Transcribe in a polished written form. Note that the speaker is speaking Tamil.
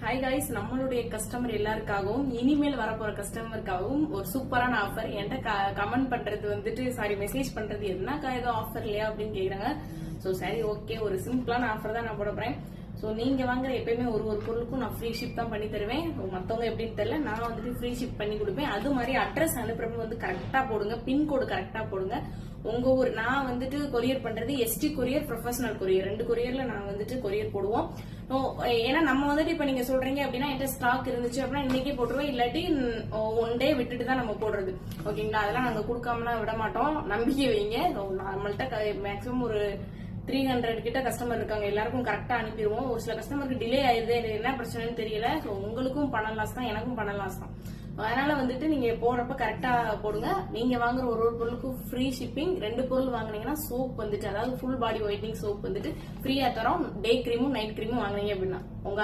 ஹாய் காய்ஸ், நம்மளுடைய கஸ்டமர் எல்லாருக்காகவும் இனிமேல் வரப்போற கஸ்டமருக்காகவும் ஒரு சூப்பரான ஆஃபர். என்கிட்ட கமெண்ட் பண்றது மெசேஜ் பண்றது எதுனாக்கா ஏதோ ஆஃபர் இல்லையா அப்படின்னு கேக்குறாங்க. சோ சரி, ஓகே, ஒரு சிம்பிளான ஆஃபர் தான் நான் போட போறேன். சோ நீங்க வாங்குற எப்பயுமே ஒரு பொருளுக்கும் நான் ஃப்ரீ ஷிப் தான் பண்ணி தருவேன். மத்தவங்க எப்படின்னு தெரியல, நான் ஃப்ரீ ஷிப் பண்ணி கொடுப்பேன். அது மாதிரி அட்ரஸ் அனுப்புறப்ப கரெக்டா போடுங்க, பின்கோடு கரெக்டா போடுங்க. உங்க ஊர் நான் கொரியர் பண்றது எஸ்டி கொரியர், ப்ரொஃபஷனல் கொரியர், 2 கொரியர்ல நான் கொரியர் போடுவோம். ஏன்னா நம்ம இப்ப நீங்க சொல்றீங்க அப்படின்னா என்கிட்ட ஸ்டாக் இருந்துச்சு அப்படின்னா இன்னைக்கே போட்டுருவோம், இல்லாட்டி 1 டே விட்டுட்டு தான் நம்ம போடுறது. ஓகேங்களா? அதெல்லாம் நாங்க கொடுக்காமலாம் விட மாட்டோம், நம்பிக்கை வைங்க. நம்மள்ட்ட மேக்சிமம் ஒரு 300 கிட்ட கஸ்டமர் இருக்காங்க, எல்லாருக்கும் கரெக்டா அனுப்பிடுவோம். ஒரு சில கஸ்டமருக்கு டிலே ஆயிருது, என்ன பிரச்சனைன்னு தெரியல. உங்களுக்கும் பணம் லாஸ் தான், எனக்கும் பணம் லாஸ் தான். அதனால நீங்க போடுறப்ப கரெக்டா போடுங்க. நீங்க வாங்குற ஒரு பொருளுக்கும் ஃப்ரீ ஷிப்பிங். 2 பொருள் வாங்குனீங்கன்னா சோப் அதாவது ஃபுல் பாடி ஒயிட்னிங் சோப் ஃப்ரீயா தரோம். டே கிரீமும் நைட் கிரீமும் வாங்குனீங்க அப்படின்னா உங்க